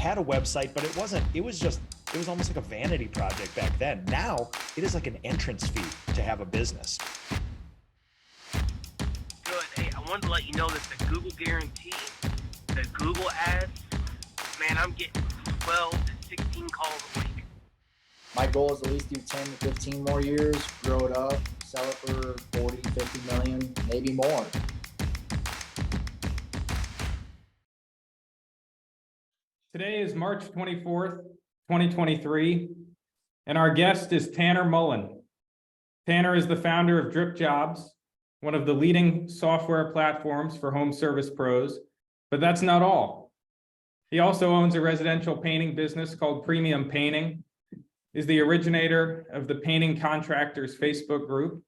had a website, but it was almost like a vanity project back then. Now it is like an entrance fee to have a business. Good. Hey, I wanted to let you know that the Google guarantee, the Google ads, man, I'm getting 12 to 16 calls a week. My goal is at least do 10 to 15 more years, grow it up, sell it for 40, 50 million, maybe more. Today is March 24th, 2023, and our guest is Tanner Mullen. Tanner is the founder of DripJobs, one of the leading software platforms for home service pros, but that's not all. He also owns a residential painting business called Premium Painting, is the originator of the Painting Contractors Facebook group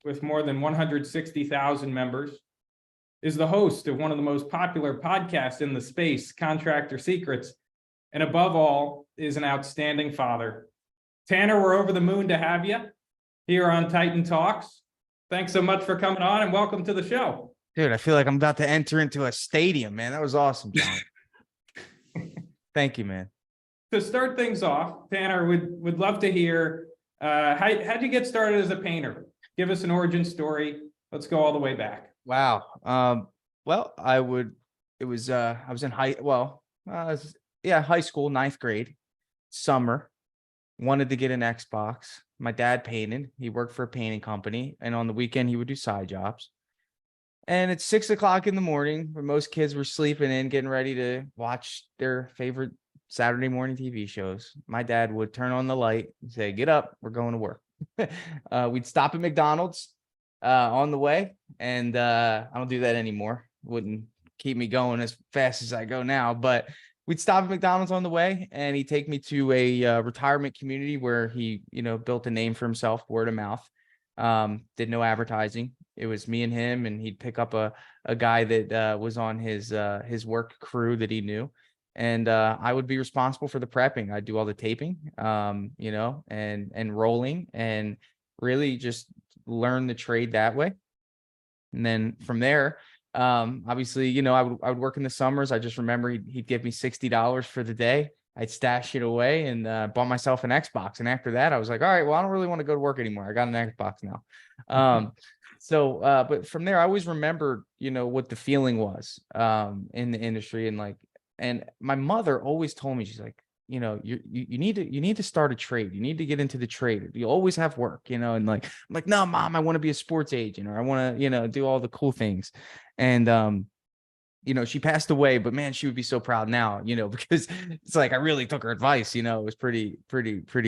with more than 160,000 members, is the host of one of the most popular podcasts in the space, Contractor Secrets, and above all, is an outstanding father. Tanner, we're over the moon to have you here on Titan Talks. Thanks so much for coming on and welcome to the show. Dude, I feel like I'm about to enter into a stadium, man. That was awesome, John. Thank you, man. To start things off, Tanner, would love to hear, how'd you get started as a painter? Give us an origin story. Let's go all the way back. Wow. Well, I was in high school, 9th grade, summer, wanted to get an Xbox. My dad painted. He worked for a painting company, and on the weekend he would do side jobs. And it's 6 o'clock in the morning where most kids were sleeping in, getting ready to watch their favorite Saturday morning TV shows. My dad would turn on the light and say, "Get up, we're going to work." We'd stop at McDonald's on the way, and I don't do that anymore. Wouldn't keep me going as fast as I go now, but we'd stop at McDonald's on the way, and he'd take me to a retirement community where he, built a name for himself, word of mouth. Did no advertising. It was me and him, and he'd pick up a guy that was on his work crew that he knew. And I would be responsible for the prepping. I'd do all the taping, and rolling, and really just learn the trade that way. And then from there, obviously, I would work in the summers. I just remember he'd give me $60 for the day. I'd stash it away and bought myself an Xbox. And after that, I was like, all right, well, I don't really want to go to work anymore. I got an Xbox now. But from there, I always remembered, what the feeling was in the industry. And my mother always told me, she's like, you need to start a trade. You need to get into the trade. You always have work, and I'm like, no, Mom, I want to be a sports agent, or I want to, do all the cool things. And, she passed away, but man, she would be so proud now, because it's like, I really took her advice, it was pretty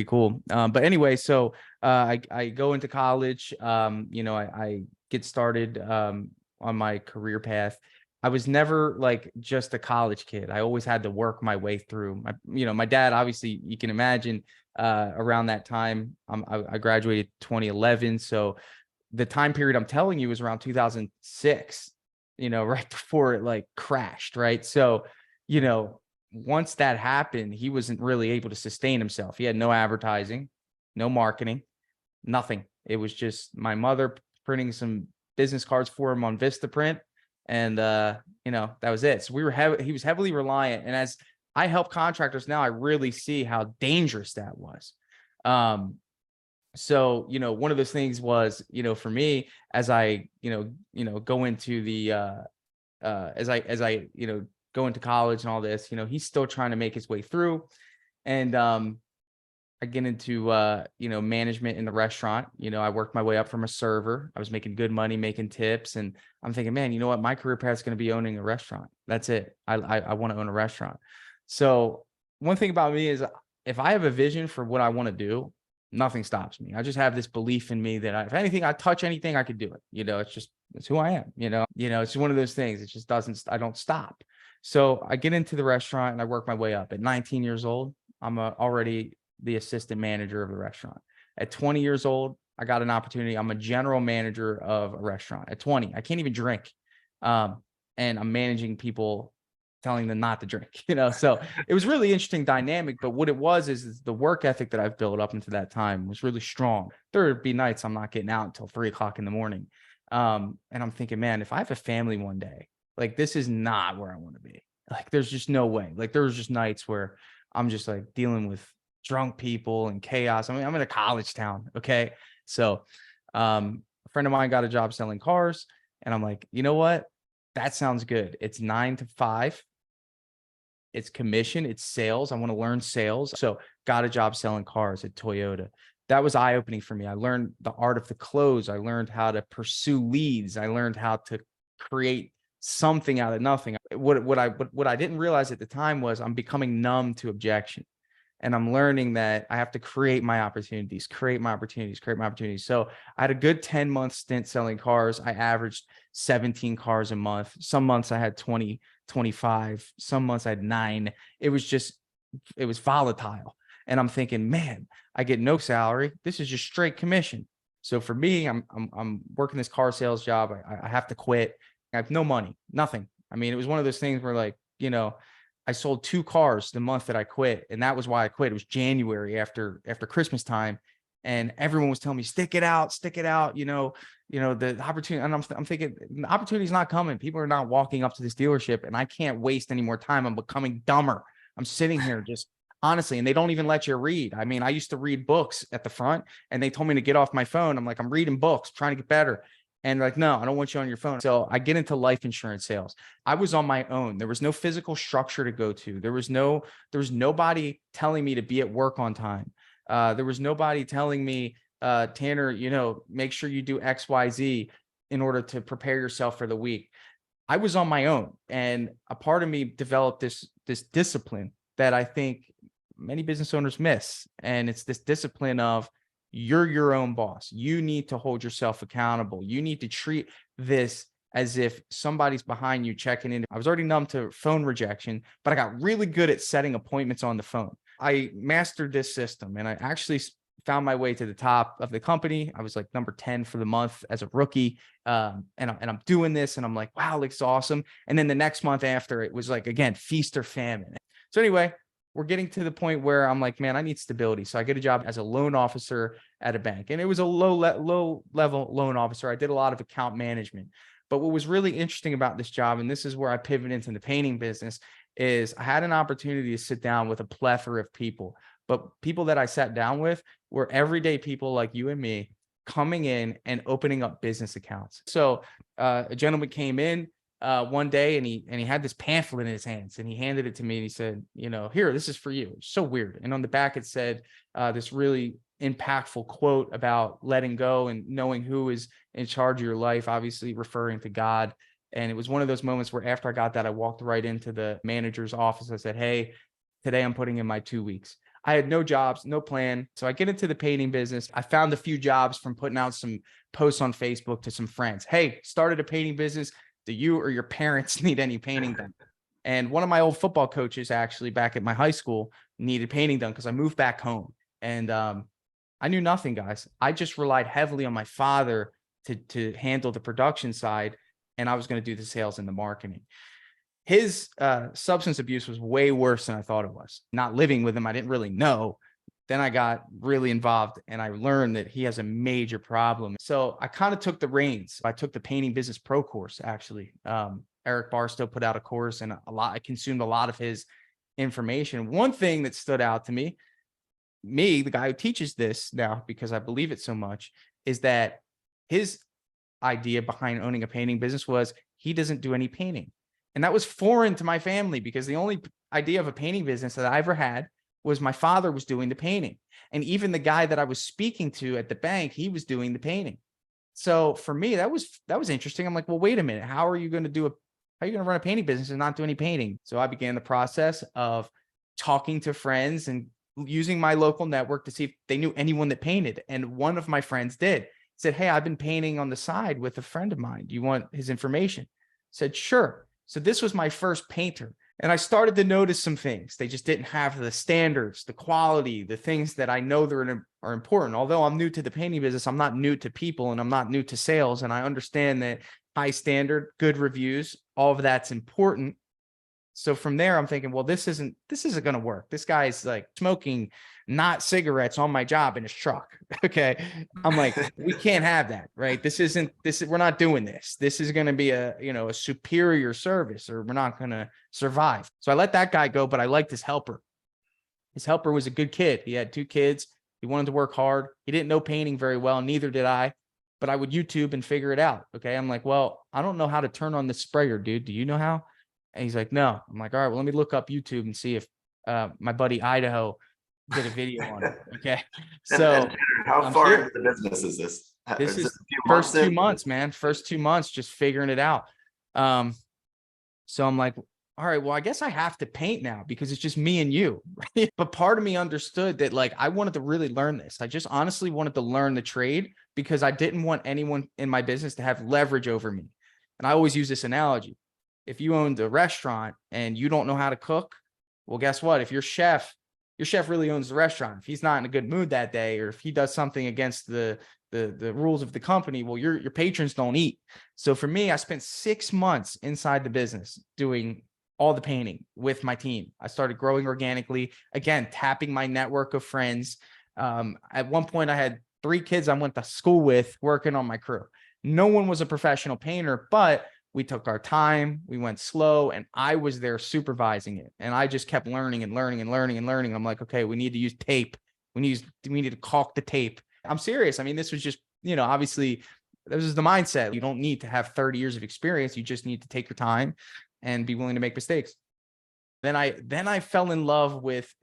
cool. But anyway, so, I go into college, I get started, on my career path. I was never like just a college kid. I always had to work my way through. My dad, obviously, you can imagine, around that time, I graduated 2011. So the time period I'm telling you was around 2006, right before it like crashed. Right. So, once that happened, he wasn't really able to sustain himself. He had no advertising, no marketing, nothing. It was just my mother printing some business cards for him on Vistaprint. And, that was it. So he was heavily reliant. And as I help contractors now, I really see how dangerous that was. So, one of those things was, for me, as I, go into the, as I, go into college and all this, he's still trying to make his way through. And, I get into, management in the restaurant. I worked my way up from a server. I was making good money, making tips. And I'm thinking, man, you know what? My career path is going to be owning a restaurant. That's it. I want to own a restaurant. So one thing about me is if I have a vision for what I want to do, nothing stops me. I just have this belief in me that if anything, I touch anything, I could do it. It's who I am, it's one of those things. It just I don't stop. So I get into the restaurant and I work my way up. At 19 years old, I'm already the assistant manager of the restaurant. At 20 years old, I got an opportunity. I'm a general manager of a restaurant. At 20, I can't even drink. And I'm managing people, telling them not to drink, so it was really interesting dynamic. But what it was is the work ethic that I've built up into that time was really strong. There would be nights I'm not getting out until 3 o'clock in the morning. And I'm thinking, man, if I have a family one day, like this is not where I want to be. Like, there's just no way. Like, there was just nights where I'm just like dealing with drunk people and chaos. I mean, I'm in a college town. Okay. So, a friend of mine got a job selling cars, and I'm like, you know what? That sounds good. It's 9 to 5. It's commission, it's sales. I want to learn sales. So got a job selling cars at Toyota. That was eye-opening for me. I learned the art of the close. I learned how to pursue leads. I learned how to create something out of nothing. What I didn't realize at the time was I'm becoming numb to objection. And I'm learning that I have to create my opportunities, create my opportunities, create my opportunities. So I had a good 10-month stint selling cars. I averaged 17 cars a month. Some months I had 20, 25. Some months I had 9. It was volatile. And I'm thinking, man, I get no salary. This is just straight commission. So for me, I'm working this car sales job. I have to quit. I have no money, nothing. I mean, it was one of those things where, like, you know, I sold 2 cars the month that I quit. And that was why I quit. It was January after Christmas time. And everyone was telling me, stick it out, the opportunity. And I'm thinking, the opportunity's not coming. People are not walking up to this dealership, and I can't waste any more time. I'm becoming dumber. I'm sitting here just honestly, and they don't even let you read. I mean, I used to read books at the front, and they told me to get off my phone. I'm like, I'm reading books, trying to get better. And like, no, I don't want you on your phone. So I get into life insurance sales. I was on my own. There was no physical structure to go to. There was nobody telling me to be at work on time. There was nobody telling me, Tanner, make sure you do X, Y, Z in order to prepare yourself for the week. I was on my own, and a part of me developed this discipline that I think many business owners miss. And it's this discipline of, you're your own boss. You need to hold yourself accountable. You need to treat this as if somebody's behind you checking in. I was already numb to phone rejection, but I got really good at setting appointments on the phone. I mastered this system, and I actually found my way to the top of the company. I was like number 10 for the month as a rookie. And I'm doing this, and I'm like, wow, it's awesome. And then the next month after, it was like, again, feast or famine. So anyway, we're getting to the point where I'm like, man, I need stability. So I get a job as a loan officer at a bank, and it was a low level loan officer. I did a lot of account management. But what was really interesting about this job, and this is where I pivoted into the painting business, is I had an opportunity to sit down with a plethora of people. But people that I sat down with were everyday people like you and me, coming in and opening up business accounts. So a gentleman came in one day, and he had this pamphlet in his hands, and he handed it to me, and he said, here, this is for you. It's so weird. And on the back, it said this really impactful quote about letting go and knowing who is in charge of your life, obviously referring to God. And it was one of those moments where after I got that, I walked right into the manager's office. I said, hey, today I'm putting in my 2 weeks. I had no jobs, no plan. So I get into the painting business. I found a few jobs from putting out some posts on Facebook to some friends. Hey, started a painting business. Do you or your parents need any painting done? And one of my old football coaches, actually back at my high school, needed painting done because I moved back home. And I knew nothing, guys. I just relied heavily on my father to handle the production side, and I was going to do the sales and the marketing. His substance abuse was way worse than I thought it was. Not living with him, I didn't really know. Then I got really involved, and I learned that he has a major problem. So I kind of took the reins. I took the Painting Business Pro course, actually. Eric Barstow put out a course, and I consumed a lot of his information. One thing that stood out to me, the guy who teaches this now, because I believe it so much, is that his idea behind owning a painting business was he doesn't do any painting. And that was foreign to my family, because the only idea of a painting business that I ever had was my father was doing the painting. And even the guy that I was speaking to at the bank, he was doing the painting. So for me, that was interesting. I'm like, well, wait a minute. How are you going to run a painting business and not do any painting? So I began the process of talking to friends and using my local network to see if they knew anyone that painted. And one of my friends did. Said, hey, I've been painting on the side with a friend of mine. Do you want his information? Said, sure. So this was my first painter. And I started to notice some things. They just didn't have the standards, the quality, the things that I know are important. Although I'm new to the painting business, I'm not new to people, and I'm not new to sales. And I understand that high standard, good reviews, all of that's important. So from there, I'm thinking, well, this isn't going to work. This guy's like smoking not cigarettes on my job in his truck. Okay. I'm like, we can't have that, right? We're not doing this. This is going to be a superior service, or we're not going to survive. So I let that guy go, but I liked his helper. His helper was a good kid. He had 2 kids. He wanted to work hard. He didn't know painting very well. Neither did I, but I would YouTube and figure it out. Okay. I'm like, well, I don't know how to turn on the sprayer, dude. Do you know how? And he's like, no. I'm like, all right, well, let me look up YouTube and see if my buddy Idaho did a video on it. Okay. So and how far into the business is this? This is a few first months 2 in? months, man. First 2 months, just figuring it out. So I'm like, all right, well, I guess I have to paint now because it's just me and you. Right? But part of me understood that like I wanted to really learn this. I just honestly wanted to learn the trade because I didn't want anyone in my business to have leverage over me. And I always use this analogy. If you owned a restaurant and you don't know how to cook, well, guess what? If your chef really owns the restaurant, if he's not in a good mood that day, or if he does something against the rules of the company, well, your patrons don't eat. So for me, I spent 6 months inside the business doing all the painting with my team. I started growing organically, again, tapping my network of friends. At one point I had 3 kids I went to school with working on my crew. No one was a professional painter, but we took our time, we went slow, and I was there supervising it. And I just kept learning and learning and learning and learning. I'm like, okay, we need to use tape. We need to caulk the tape. I'm serious. I mean, this was just, obviously this is the mindset. You don't need to have 30 years of experience. You just need to take your time and be willing to make mistakes. Then I fell in love with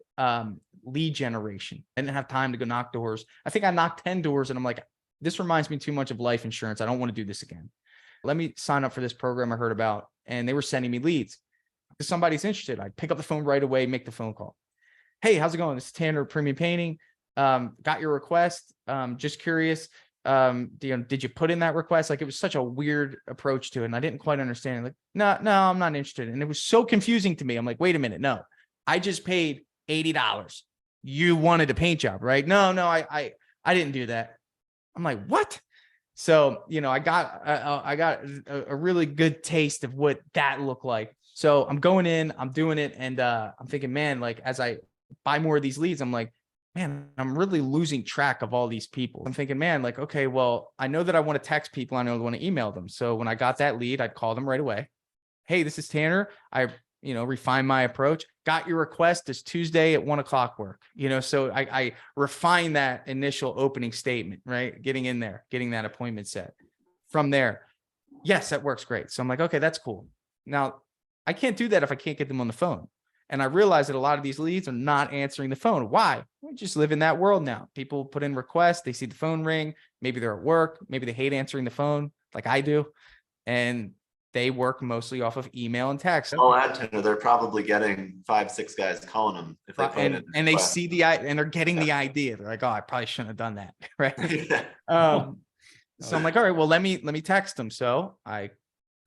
lead generation. I didn't have time to go knock doors. I think I knocked 10 doors and I'm like, this reminds me too much of life insurance. I don't want to do this again. Let me sign up for this program I heard about. And they were sending me leads. If somebody's interested, I'd pick up the phone right away, make the phone call. Hey, how's it going? This is Tanner, Premium Painting. Got your request. Just curious. Did you put in that request? Like, it was such a weird approach to it. And I didn't quite understand. Like, no, I'm not interested. And it was so confusing to me. I'm like, wait a minute. No, I just paid $80. You wanted a paint job, right? No, I didn't do that. I'm like, what? So, I got a really good taste of what that looked like. So I'm going in, I'm doing it. And I'm thinking, man, like, as I buy more of these leads, I'm like, man, I'm really losing track of all these people. I'm thinking, man, like, okay, well, I know that I want to text people. I know I want to email them. So when I got that lead, I'd call them right away. Hey, this is Tanner. I, refine my approach. Got your request. This Tuesday at 1:00 work, so I refine that initial opening statement, right? Getting in there, getting that appointment set. From there, yes, that works great. So I'm like, okay, that's cool. Now I can't do that if I can't get them on the phone. And I realized that a lot of these leads are not answering the phone. Why? We just live in that world now. People put in requests. They see the phone ring. Maybe they're at work. Maybe they hate answering the phone like I do. And they work mostly off of email and text. I'll add to it, they're probably getting 5-6 guys calling them if they put it in and they see and they're getting the idea. They're like, oh, I probably shouldn't have done that. Right. So I'm like, all right, well, let me text them. So I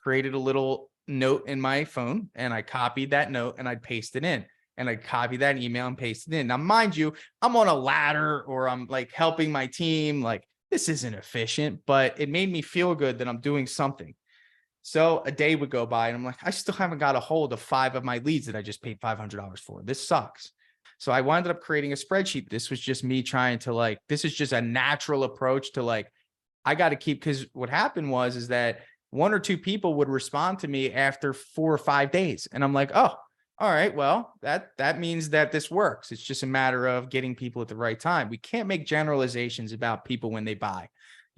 created a little note in my phone and I copied that note and I'd paste it in. And I copy that email and paste it in. Now, mind you, I'm on a ladder or I'm like helping my team. Like, this isn't efficient, but it made me feel good that I'm doing something. So a day would go by and I'm like, I still haven't got a hold of 5 of my leads that I just paid $500 for. This sucks. So I wound up creating a spreadsheet. This was just me trying to this is just a natural approach to I got to keep, because what happened is that 1 or 2 people would respond to me after 4 or 5 days. And I'm like, oh, all right, well, that means that this works. It's just a matter of getting people at the right time. We can't make generalizations about people when they buy.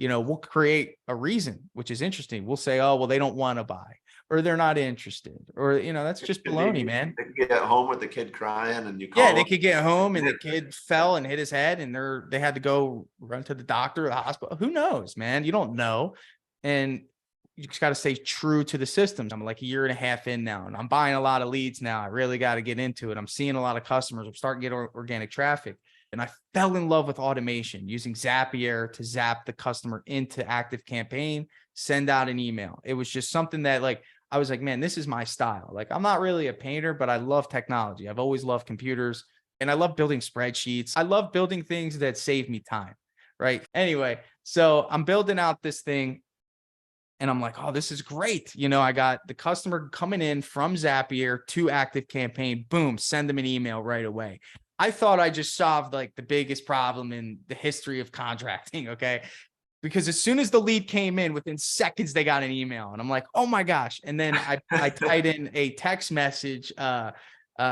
We'll create a reason, which is interesting. We'll say, oh, well, they don't want to buy or they're not interested or, that's just baloney, man. They could get home with the kid crying and you call they them. could get home and the kid fell and hit his head and they had to go run to the doctor or the hospital. Who knows, man? You don't know. And you just got to stay true to the systems. I'm like a year and a half in now and I'm buying a lot of leads now. I really got to get into it. I'm seeing a lot of customers. I'm starting to get organic traffic. And I fell in love with automation, using Zapier to zap the customer into active campaign, send out an email. It was just something that I was like, man, this is my style. I'm not really a painter, but I love technology. I've always loved computers and I love building spreadsheets. I love building things that save me time. Right. Anyway, so I'm building out this thing And I'm like, oh, this is great. You know, I got the customer coming in from Zapier to Active Campaign. Boom, send them an email right away. I thought I just solved like the biggest problem in the history of contracting. Okay. Because as soon as the lead came in, within seconds, they got an email. And I'm like, oh my gosh. And then I tied in a text message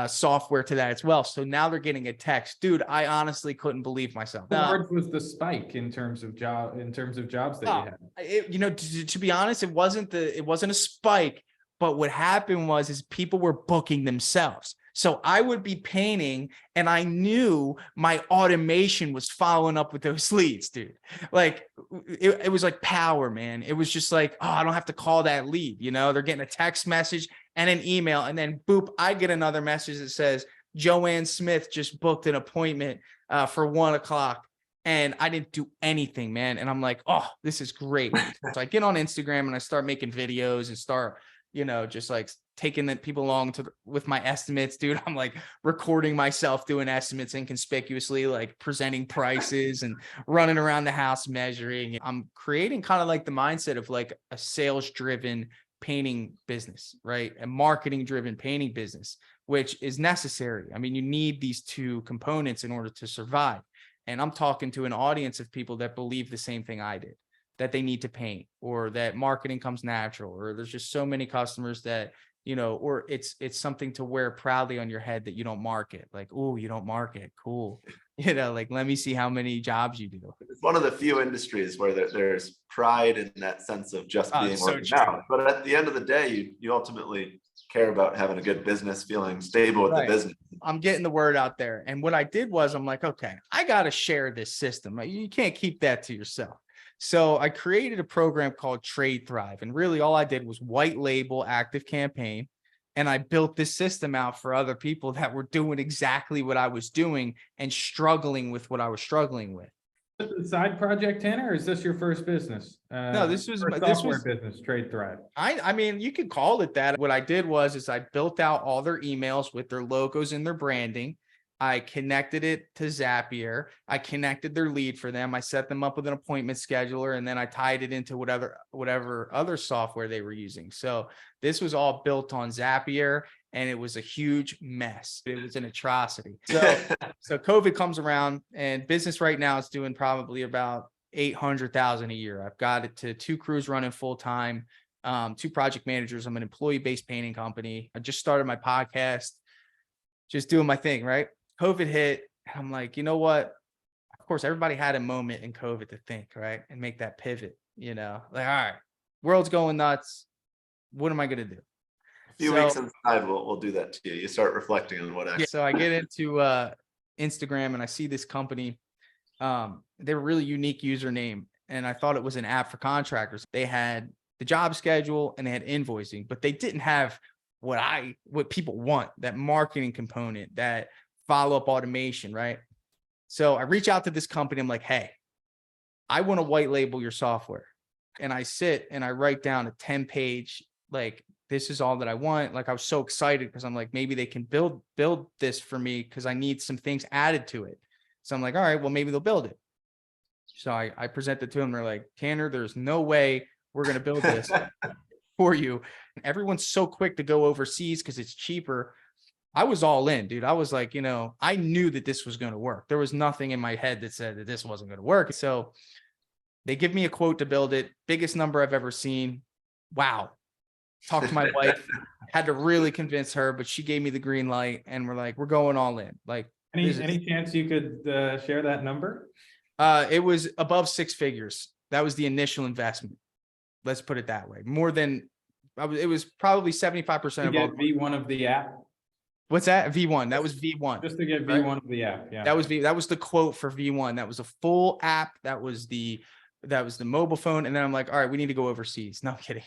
software to that as well. So now they're getting a text. Dude, I honestly couldn't believe myself. How large was the spike in terms of jobs that you had? You know, to be honest, it wasn't a spike, but what happened was people were booking themselves. So I would be painting and I knew my automation was following up with those leads, dude. Like it was like power, man. It was just like, oh, I don't have to call that lead. You know, they're getting a text message and an email, and then boop, I get another message that says Joanne Smith just booked an appointment for 1 o'clock. And I didn't do anything, man. And I'm like, oh, this is great. So I get on Instagram and I start making videos and start, you know, just like taking the people along with my estimates, dude. I'm like recording myself doing estimates inconspicuously, like presenting prices and running around the house measuring. I'm creating kind of like the mindset of like a sales driven painting business, right? A marketing driven painting business, which is necessary. I mean, you need these two components in order to survive. And I'm talking to an audience of people that believe the same thing I did, that they need to paint, or that marketing comes natural, or there's just so many customers that, you know, or it's something to wear proudly on your head that you don't market. Like, oh, you don't market. Cool. You know, like, let me see how many jobs you do. It's one of the few industries where there's pride in that sense of just being working out. But at the end of the day, you ultimately care about having a good business, feeling stable with the business. I'm getting the word out there. And what I did was I'm like, okay, I got to share this system. You can't keep that to yourself. So I created a program called Trade Thrive. And really all I did was white label Active Campaign. And I built this system out for other people that were doing exactly what I was doing and struggling with what I was struggling with. Is this a side project, Tanner, or is this your first business? No, this was business, Trade Thrive. I mean, you could call it that. What I did was I built out all their emails with their logos and their branding. I connected it to Zapier. I connected their lead for them. I set them up with an appointment scheduler, and then I tied it into whatever other software they were using. So this was all built on Zapier, and it was a huge mess. It was an atrocity. So COVID comes around, and business right now is doing probably about $800,000 a year. I've got it to 2 crews running full time, 2 project managers. I'm an employee-based painting company. I just started my podcast, just doing my thing, right? COVID hit, and I'm like, you know what? Of course, everybody had a moment in COVID to think, right? And make that pivot, you know, like, all right, world's going nuts. What am I going to do? A few weeks inside, we'll do that to you. You start reflecting on what actually. So I get into Instagram and I see this company. They were a really unique username, and I thought it was an app for contractors. They had the job schedule and they had invoicing, but they didn't have what people want, that marketing component, that follow-up automation, right? So I reach out to this company. I'm like, hey, I want to white label your software. And I sit and I write down a 10-page, like, this is all that I want. Like, I was so excited because I'm like, maybe they can build this for me because I need some things added to it. So I'm like, all right, well, maybe they'll build it. So I present it to them. They're like, Tanner, there's no way we're going to build this for you. And everyone's so quick to go overseas because it's cheaper. I was all in, dude. I was like, you know, I knew that this was going to work. There was nothing in my head that said that this wasn't going to work. So they give me a quote to build it. Biggest number I've ever seen. Wow. Talked to my wife, had to really convince her, but she gave me the green light, and we're like, we're going all in. Like, any chance you could share that number? It was above 6 figures. That was the initial investment. Let's put it that way. More than it was probably 75% of all. V1 of the app. What's that? V1. That was V1. Just to get V1 of the app. Yeah. That was the quote for V1. That was a full app. That was the mobile phone. And then I'm like, all right, we need to go overseas. No, I'm kidding.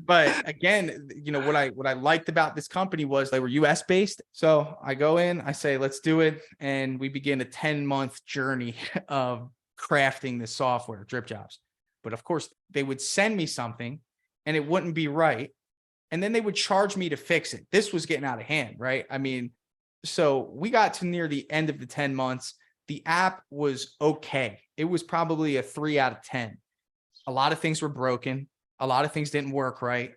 But again, you know, what I liked about this company was they were US based. So I go in, I say, let's do it. And we begin a 10-month journey of crafting this software, DripJobs. But of course they would send me something and it wouldn't be right. And then they would charge me to fix it. This was getting out of hand, right? I mean, so we got to near the end of the 10 months. The app was okay. It was probably a 3 out of 10. A lot of things were broken. A lot of things didn't work right.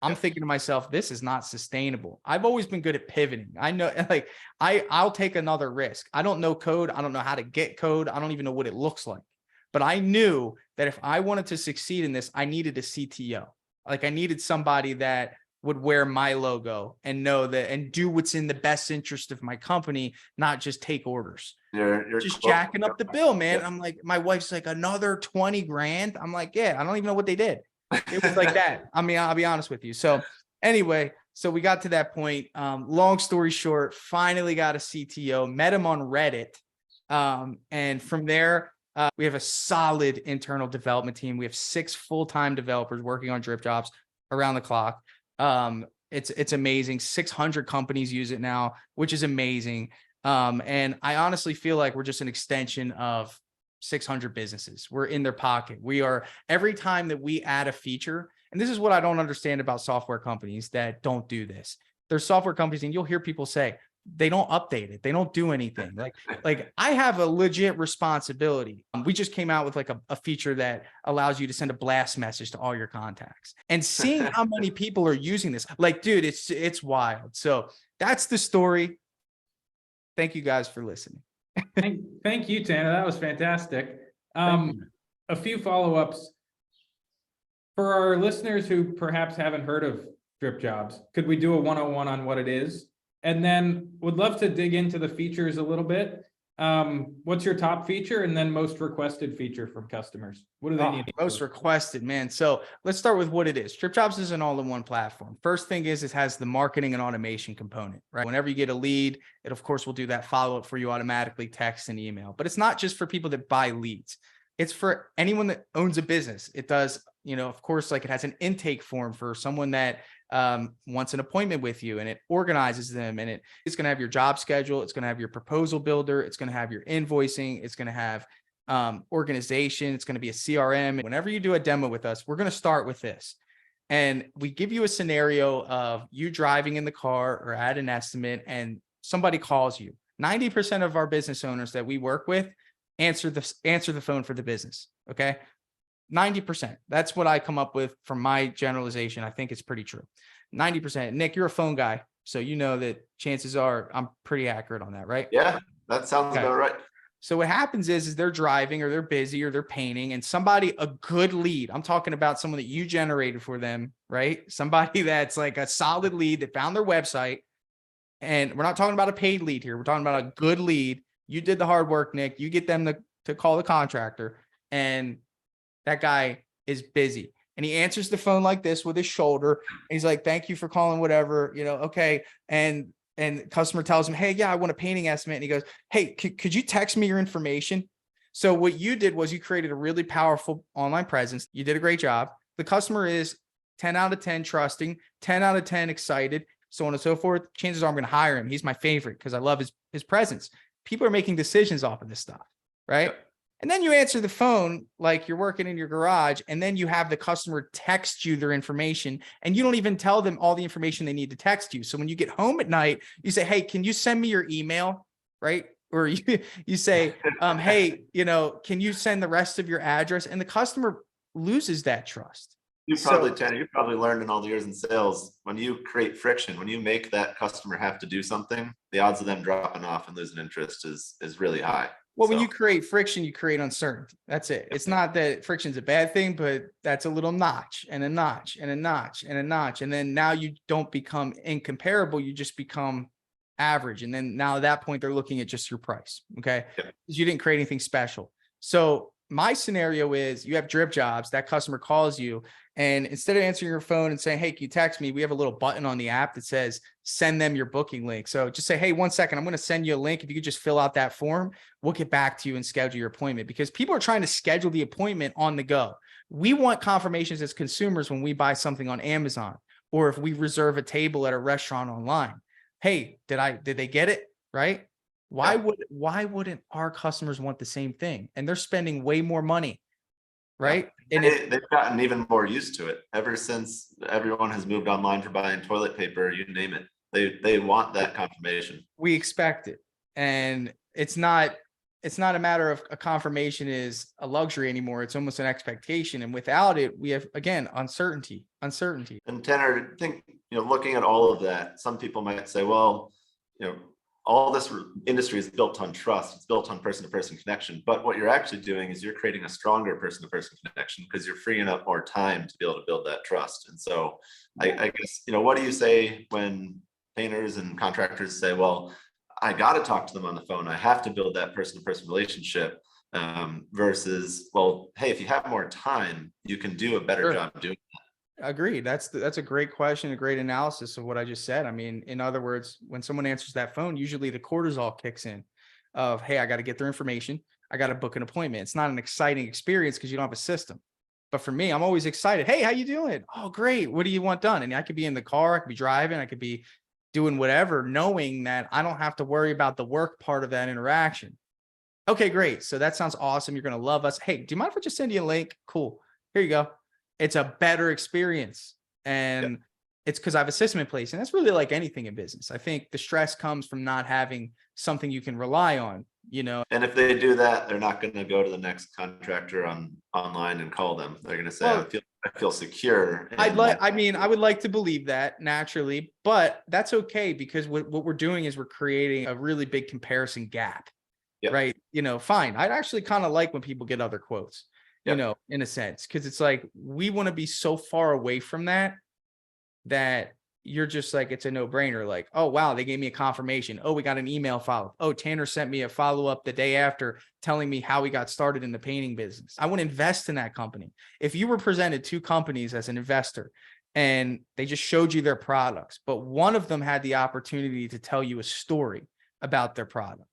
I'm thinking to myself, this is not sustainable. I've always been good at pivoting. I know, like, I'll take another risk. I don't know code. I don't know how to get code. I don't even know what it looks like. But I knew that if I wanted to succeed in this, I needed a CTO. Like, I needed somebody that would wear my logo and know that and do what's in the best interest of my company, not just take orders. You're Just close. jacking up the bill, man. I'm like, my wife's like, another 20 grand. I'm like, yeah, I don't even know what they did. It was like that. I mean, I'll be honest with you. So anyway, so we got to that point. Long story short, finally got a CTO, met him on Reddit. And from there, we have a solid internal development team. We have 6 full-time developers working on DripJobs around the clock. It's amazing. 600 companies use it now, which is amazing. And I honestly feel like we're just an extension of 600 businesses. We're in their pocket. We are, every time that we add a feature, and this is what I don't understand about software companies that don't do this. There's software companies, and you'll hear people say they don't update it. They don't do anything. Like I have a legit responsibility. We just came out with like a feature that allows you to send a blast message to all your contacts, and seeing how many people are using this, like, dude, it's wild. So that's the story. Thank you guys for listening. Thank you, Tanner. That was fantastic. A few follow-ups. For our listeners who perhaps haven't heard of DripJobs, could we do a 101 on what it is? And then would love to dig into the features a little bit. What's your top feature, and then most requested feature from customers? What do they need? Most requested, man. So let's start with what it is. DripJobs is an all-in-one platform. First thing is, it has the marketing and automation component, right? Whenever you get a lead, it of course will do that follow-up for you automatically, text and email. But it's not just for people that buy leads. It's for anyone that owns a business. It does, of course, like, it has an intake form for someone that wants an appointment with you, and it organizes them, and it's going to have your job schedule. It's going to have your proposal builder. It's going to have your invoicing. It's going to have organization. It's going to be a CRM. Whenever you do a demo with us, we're going to start with this. And we give you a scenario of you driving in the car or at an estimate, and somebody calls you. 90% of our business owners that we work with answer the phone for the business. Okay. 90%. That's what I come up with from my generalization. I think it's pretty true. 90%. Nick, you're a phone guy, so you know that chances are I'm pretty accurate on that, right? Yeah, that sounds about right. So what happens is they're driving, or they're busy, or they're painting, and somebody, a good lead, I'm talking about someone that you generated for them, right? Somebody that's like a solid lead that found their website. And we're not talking about a paid lead here. We're talking about a good lead. You did the hard work, Nick. You get them to call the contractor, and that guy is busy, and he answers the phone like this with his shoulder. He's like, thank you for calling, whatever, okay. And customer tells him, hey, yeah, I want a painting estimate. And he goes, hey, could you text me your information? So what you did was you created a really powerful online presence. You did a great job. The customer is 10 out of 10 trusting, 10 out of 10 excited, so on and so forth. Chances are I'm going to hire him. He's my favorite because I love his presence. People are making decisions off of this stuff, right? Yep. And then you answer the phone like you're working in your garage, and then you have the customer text you their information, and you don't even tell them all the information they need to text you. So when you get home at night, you say, hey, can you send me your email, right? Or you say, hey, can you send the rest of your address? And the customer loses that trust. Tanner, you probably learned in all the years in sales, when you create friction, when you make that customer have to do something, the odds of them dropping off and losing interest is really high. Well, when you create friction, you create uncertainty. That's it. It's not that friction's a bad thing, but that's a little notch and a notch and a notch and a notch. And then now you don't become incomparable. You just become average. And then now at that point, they're looking at just your price. Okay. Because you didn't create anything special. So my scenario is, you have DripJobs, that customer calls you, and instead of answering your phone and saying, hey, can you text me? We have a little button on the app that says, send them your booking link. So just say, hey, 1 second, I'm going to send you a link. If you could just fill out that form, we'll get back to you and schedule your appointment, because people are trying to schedule the appointment on the go. We want confirmations as consumers when we buy something on Amazon, or if we reserve a table at a restaurant online. Hey, did they get it? Right? Why wouldn't our customers want the same thing? And they're spending way more money, right? And they've gotten even more used to it ever since everyone has moved online for buying toilet paper, you name it. They want that confirmation. We expect it. And it's not it's not a matter of a confirmation is a luxury anymore. It's almost an expectation. And without it, we have, again, uncertainty. And Tanner, I think, looking at all of that, some people might say, well, all this industry is built on trust. It's built on person-to-person connection. But what you're actually doing is you're creating a stronger person-to-person connection because you're freeing up more time to be able to build that trust. And so I guess, what do you say when painters and contractors say, well, I got to talk to them on the phone. I have to build that person-to-person relationship versus, well, hey, if you have more time, you can do a better job doing that. Agreed. That's a great question, a great analysis of what I just said. I mean, in other words, when someone answers that phone, usually the cortisol kicks in of, hey, I got to get their information. I got to book an appointment. It's not an exciting experience because you don't have a system. But for me, I'm always excited. Hey, how you doing? Oh, great. What do you want done? And I could be in the car, I could be driving, I could be doing whatever, knowing that I don't have to worry about the work part of that interaction. Okay, great. So that sounds awesome. You're going to love us. Hey, do you mind if I just send you a link? Cool. Here you go. It's a better experience. And it's because I have a system in place. And that's really like anything in business. I think the stress comes from not having something you can rely on, And if they do that, they're not going to go to the next contractor online and call them. They're going to say, Well, I feel secure. I would like to believe that naturally, but that's okay because what we're doing is we're creating a really big comparison gap, right? Fine. I'd actually kind of like when people get other quotes, in a sense, because it's like, we want to be so far away from that you're just like, it's a no brainer. Like, oh, wow, they gave me a confirmation. Oh, we got an email follow. Oh, Tanner sent me a follow up the day after telling me how he got started in the painting business. I want to invest in that company. If you were presented two companies as an investor and they just showed you their products, but one of them had the opportunity to tell you a story about their product,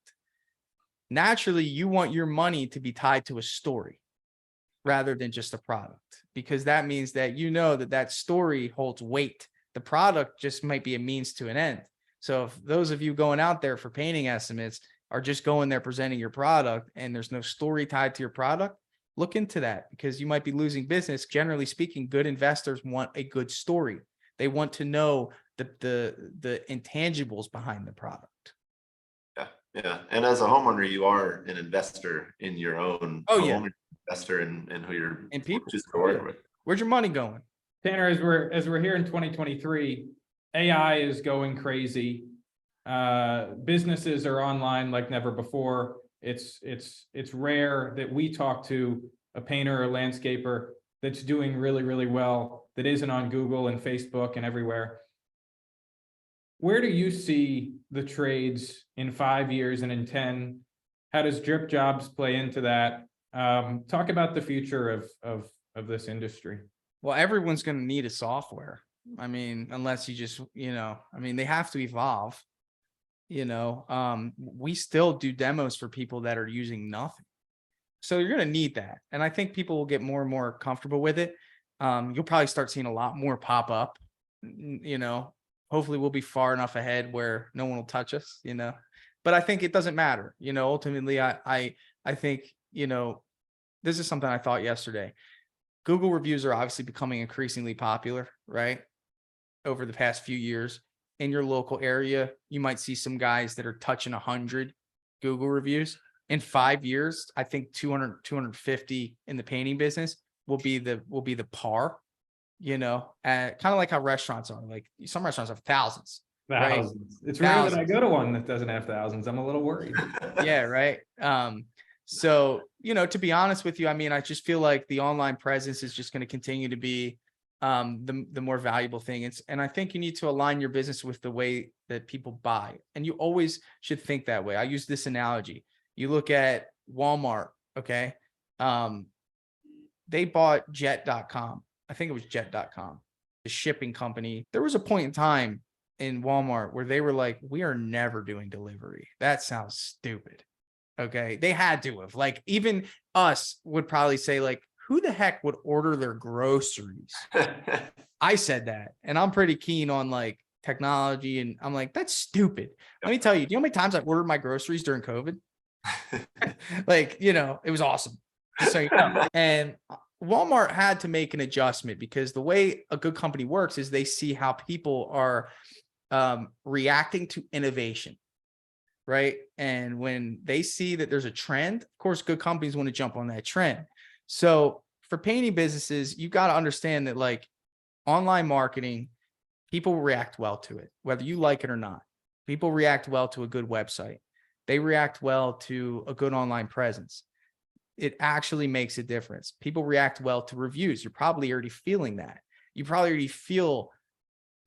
naturally, you want your money to be tied to a story rather than just a product, because that means that that story holds weight. The product just might be a means to an end. So if those of you going out there for painting estimates are just going there presenting your product and there's no story tied to your product, look into that because you might be losing business. Generally speaking, good investors want a good story. They want to know the intangibles behind the product. Yeah. And as a homeowner, you are an investor in your own investor in who you're and people choosing to work with. Where's your money going? Tanner, as we're here in 2023, AI is going crazy. Businesses are online like never before. It's rare that we talk to a painter or landscaper that's doing really, really well, that isn't on Google and Facebook and everywhere. Where do you see the trades in 5 years and in 10? How does DripJobs play into that? Talk about the future of this industry. Well, everyone's going to need a software. I mean, unless you just, they have to evolve. We still do demos for people that are using nothing. So you're going to need that. And I think people will get more and more comfortable with it. You'll probably start seeing a lot more pop up, hopefully we'll be far enough ahead where no one will touch us, but I think it doesn't matter. Ultimately, I think, this is something I thought yesterday. Google reviews are obviously becoming increasingly popular, right? Over the past few years in your local area, you might see some guys that are touching 100 Google reviews. In 5 years, I think 200, 250 in the painting business will be the par, kind of like how restaurants are. Like some restaurants have thousands. Thousands. Right? It's rare that I go to one that doesn't have thousands. I'm a little worried. Yeah, right. So, to be honest with you, I just feel like the online presence is just going to continue to be the more valuable thing. And I think you need to align your business with the way that people buy. And you always should think that way. I use this analogy. You look at Walmart, okay? They bought jet.com. I think it was jet.com, the shipping company. There was a point in time in Walmart where they were like, we are never doing delivery. That sounds stupid. Okay. They had to have, like, even us would probably say, like, who the heck would order their groceries? I said that. And I'm pretty keen on like technology. And I'm like, that's stupid. Let me tell you, do you know how many times I ordered my groceries during COVID? Like, it was awesome. So, and Walmart had to make an adjustment because the way a good company works is they see how people are reacting to innovation. right? And when they see that there's a trend, of course, good companies want to jump on that trend. So for painting businesses, you got to understand that like online marketing, people react well to it, whether you like it or not. People react well to a good website. They react well to a good online presence. It actually makes a difference. People react well to reviews. You're probably already feeling that. You probably already feel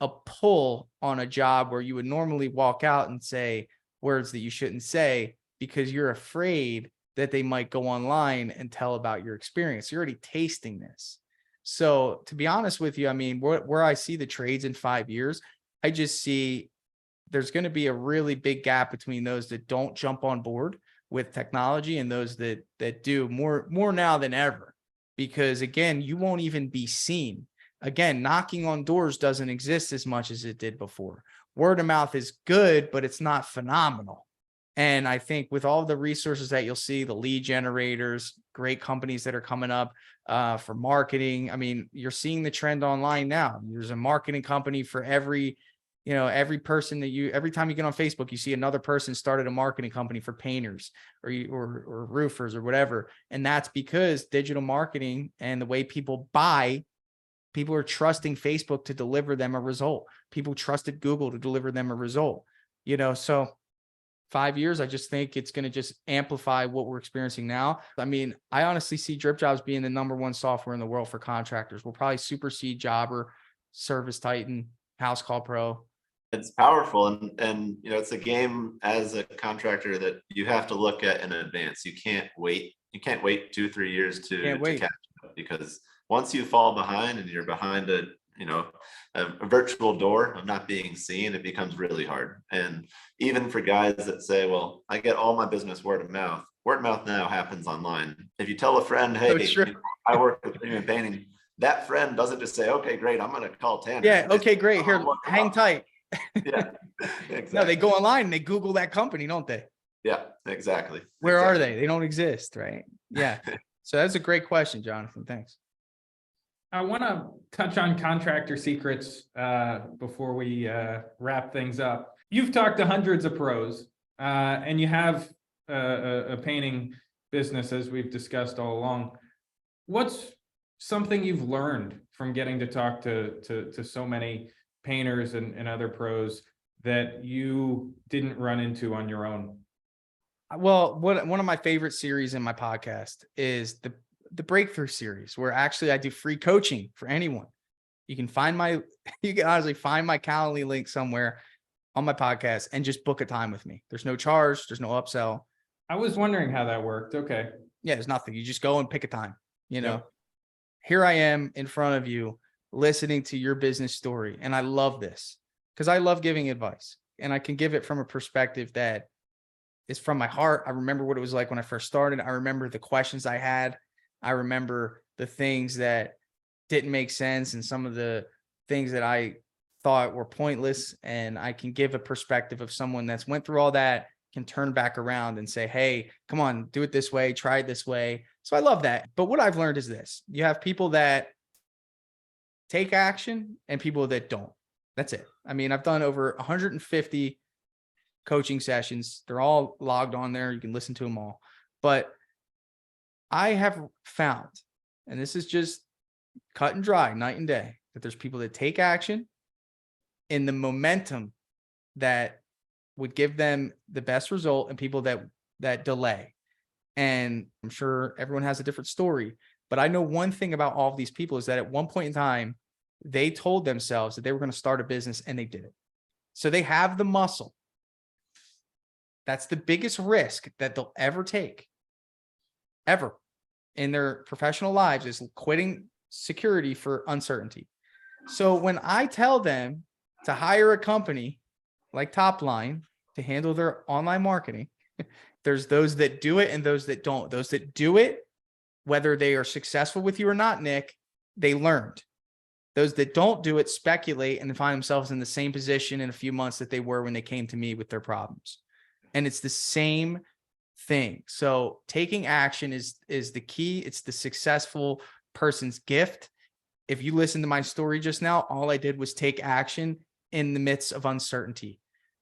a pull on a job where you would normally walk out and say words that you shouldn't say because you're afraid that they might go online and tell about your experience. You're already tasting this. So to be honest with you, I mean, where I see the trades in 5 years, I just see there's going to be a really big gap between those that don't jump on board with technology and those that do more now than ever. Because again, you won't even be seen. Again, knocking on doors doesn't exist as much as it did before. Word of mouth is good, but it's not phenomenal. And I think with all the resources that you'll see, the lead generators, great companies that are coming up for marketing. I mean, you're seeing the trend online now. There's a marketing company for every person that every time you get on Facebook, you see another person started a marketing company for painters or roofers or whatever. And that's because digital marketing and the way people buy, people are trusting Facebook to deliver them a result. People trusted Google to deliver them a result, so 5 years, I just think it's going to just amplify what we're experiencing now. I mean, I honestly see DripJobs being the #1 software in the world for contractors. We'll probably supersede Jobber, Service Titan, House Call Pro. It's powerful, and it's a game as a contractor that you have to look at in advance. You can't wait 2-3 years to catch up, because once you fall behind and you're behind a virtual door of not being seen, it becomes really hard. And even for guys that say, well, I get all my business word of mouth now happens online. If you tell a friend, hey, I work with premium painting, that friend doesn't just say, okay, great, I'm going to call Tanner. Yeah, okay, great, here, hang tight. Yeah, exactly. No, they go online and they Google that company, don't they? Yeah, exactly. Where are they? They don't exist, right? Yeah. So that's a great question, Jonathan. Thanks. I want to touch on Contractor Secrets before we wrap things up. You've talked to hundreds of pros, and you have a painting business, as we've discussed all along. What's something you've learned from getting to talk to so many painters and other pros that you didn't run into on your own? Well, one of my favorite series in my podcast is the Breakthrough series, where actually I do free coaching for anyone. You can honestly find my Calendly link somewhere on my podcast and just book a time with me. There's no charge. There's no upsell. I was wondering how that worked. Okay. Yeah, there's nothing. You just go and pick a time, Yep. Here I am in front of you listening to your business story. And I love this because I love giving advice, and I can give it from a perspective that is from my heart. I remember what it was like when I first started. I remember the questions I had. I remember the things that didn't make sense and some of the things that I thought were pointless. And I can give a perspective of someone that's went through all that, can turn back around and say, hey, come on, do it this way, try it this way. So I love that. But what I've learned is this: you have people that take action and people that don't. That's it. I mean, I've done over 150 coaching sessions. They're all logged on there. You can listen to them all. But I have found, and this is just cut and dry, night and day, that there's people that take action in the momentum that would give them the best result, and people that delay. And I'm sure everyone has a different story, but I know one thing about all of these people is that at one point in time, they told themselves that they were going to start a business, and they did it. So they have the muscle. That's the biggest risk that they'll ever take, ever, in their professional lives, is quitting security for uncertainty. So when I tell them to hire a company like Topline to handle their online marketing, there's those that do it and those that don't. Those that do it, whether they are successful with you or not, Nick, they learned. Those that don't do it speculate and find themselves in the same position in a few months that they were when they came to me with their problems. And it's the same thing. So taking action is the key. It's the successful person's gift. If you listen to my story just now, all I did was take action in the midst of uncertainty.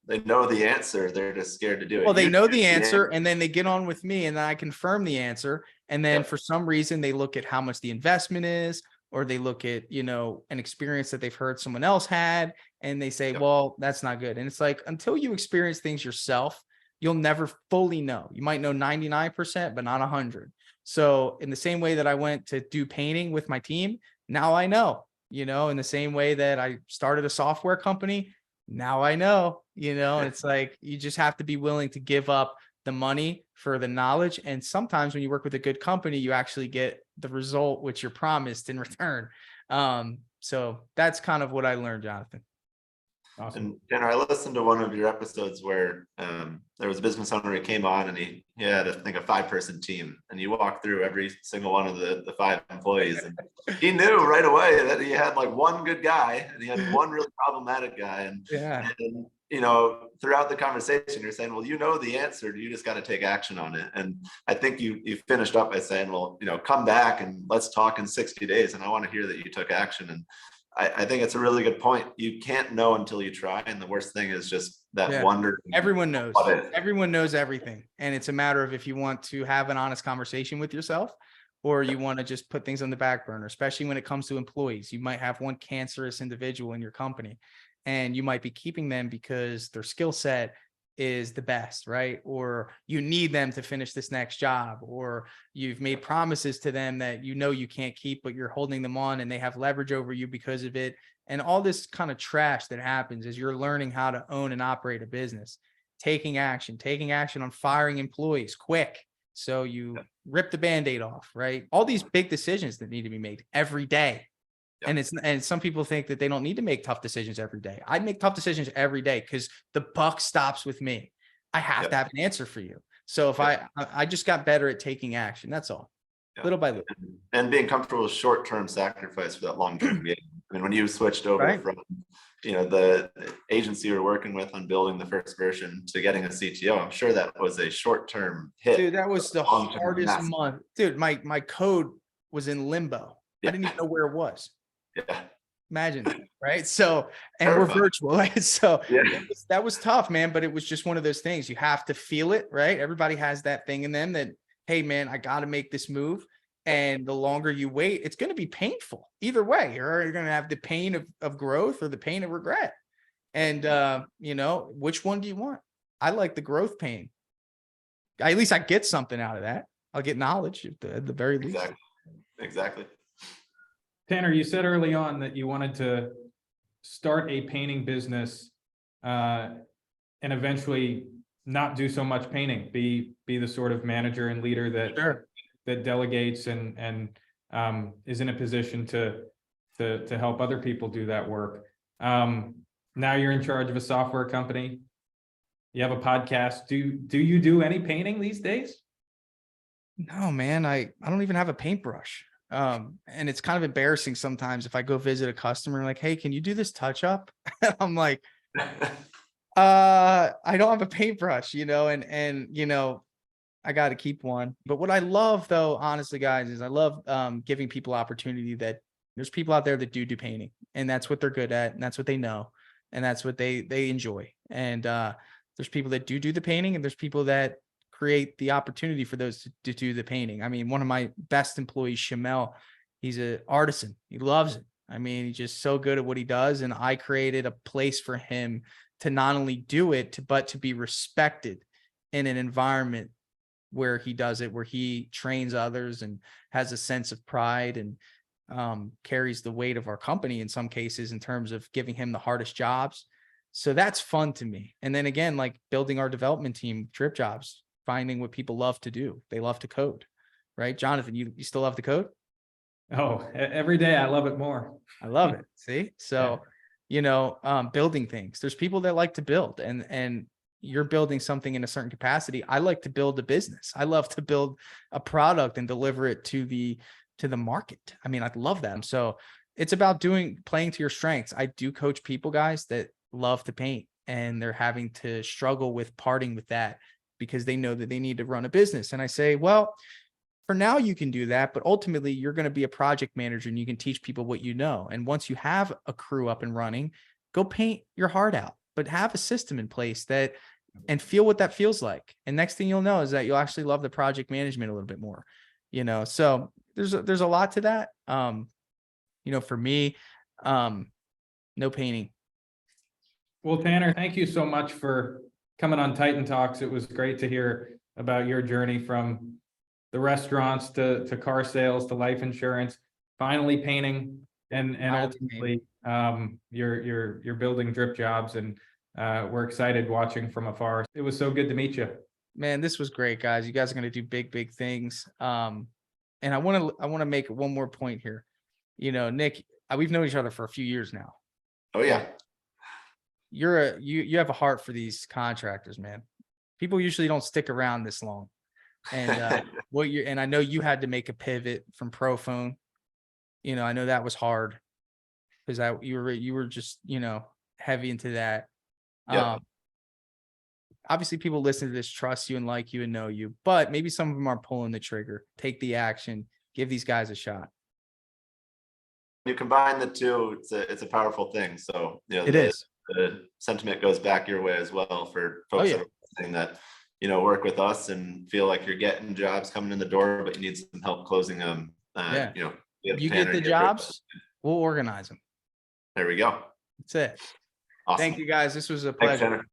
they know the answer. They're just scared to do it. Well, they You know choose the answer, and then they get on with me, and then I confirm the answer. And then Yep. for some reason, they look at how much the investment is, or they look at, an experience that they've heard someone else had, and they say, Yep. well, that's not good. And it's like, until you experience things yourself, you'll never fully know. You might know 99%, but not 100. So in the same way that I went to do painting with my team, now I know, in the same way that I started a software company, now I know, and it's like, you just have to be willing to give up the money for the knowledge. And sometimes when you work with a good company, you actually get the result which you're promised in return. So that's kind of what I learned, Jonathan. Awesome. And Tanner, I listened to one of your episodes where there was a business owner who came on and he had, I think, a 5-person team, and you walked through every single one of the 5 employees, and he knew right away that he had like one good guy and he had one really problematic guy. And, Yeah. and throughout the conversation, you're saying, well, the answer, you just got to take action on it. And I think you finished up by saying, well, come back and let's talk in 60 days. And I want to hear that you took action. And I think it's a really good point. You can't know until you try. And the worst thing is just that wonder. Everyone knows. What if? Everyone knows everything. And it's a matter of if you want to have an honest conversation with yourself, or you want to just put things on the back burner, especially when it comes to employees. You might have one cancerous individual in your company, and you might be keeping them because their skill set is the best, right? Or you need them to finish this next job, or you've made promises to them that you can't keep, but you're holding them on and they have leverage over you because of it. And all this kind of trash that happens as you're learning how to own and operate a business, taking action on firing employees quick. So you rip the Band-Aid off, right? All these big decisions that need to be made every day. And some people think that they don't need to make tough decisions every day. I make tough decisions every day because the buck stops with me. I have to have an answer for you. So if I just got better at taking action, that's all. Little by little. And being comfortable with short-term sacrifice for that long-term gain. I mean, when you switched over from, the agency you were working with on building the first version to getting a CTO, I'm sure that was a short-term hit. Dude, that was the hardest month. Dude, my code was in limbo. I didn't even know where it was. Yeah. Imagine that, right? So, and we're virtual, right? So that was tough, man. But it was just one of those things. You have to feel it, right? Everybody has that thing in them that, hey, man, I got to make this move. And the longer you wait, it's going to be painful either way. You're going to have the pain of growth or the pain of regret. And, which one do you want? I like the growth pain. At least I get something out of that. I'll get knowledge at the very least. Exactly. Tanner, you said early on that you wanted to start a painting business and eventually not do so much painting, be the sort of manager and leader that delegates and is in a position to help other people do that work. Now you're in charge of a software company. You have a podcast. Do you do any painting these days? No, man, I don't even have a paintbrush. And it's kind of embarrassing sometimes if I go visit a customer, like, hey, can you do this touch up? I'm like, I don't have a paintbrush, and I got to keep one. But what I love though, honestly, guys, is I love giving people opportunity that there's people out there that do painting, and that's what they're good at, and that's what they know, and that's what they enjoy. And there's people that do the painting, and there's people that create the opportunity for those to do the painting. I mean, one of my best employees, Shamel, he's an artisan. He loves it. I mean, he's just so good at what he does. And I created a place for him to not only do it, but to be respected in an environment where he does it, where he trains others and has a sense of pride and carries the weight of our company in some cases in terms of giving him the hardest jobs. So that's fun to me. And then again, like building our development team, DripJobs, finding what people love to do. They love to code, right? Jonathan, you still love to code? Oh, every day. I love it more. I love it. See? So, building things. There's people that like to build, and you're building something in a certain capacity. I like to build a business. I love to build a product and deliver it to the market. I mean, I love that. So it's about playing to your strengths. I do coach people, guys, that love to paint, and they're having to struggle with parting with that because they know that they need to run a business. And I say, well, for now you can do that, but ultimately you're going to be a project manager and you can teach people what you know. And once you have a crew up and running, go paint your heart out. but have a system in place that, and feel what that feels like. And next thing you'll know is that you'll actually love the project management a little bit more, so there's a lot to that. For me, no painting. Well, Tanner, thank you so much for coming on Titan Talks. It was great to hear about your journey from the restaurants to car sales to life insurance, finally painting, and ultimately you're building DripJobs, and we're excited watching from afar. It was so good to meet you. Man, this was great, guys. You guys are going to do big things. And I want to make one more point here. Nick, we've known each other for a few years now. Oh yeah. You have a heart for these contractors, man. People usually don't stick around this long. And and I know you had to make a pivot from ProPhone. I know that was hard because you were just, heavy into that. Yeah. Obviously people listen to this, trust you and like you and know you, but maybe some of them are pulling the trigger. Take the action, give these guys a shot. You combine the two, it's a powerful thing. So It is. The sentiment goes back your way as well for folks that are listening that work with us and feel like you're getting jobs coming in the door, but you need some help closing them. You get the jobs, we'll organize them. There we go. That's it. Awesome. Thank you guys. This was a Thanks, pleasure. Tanner.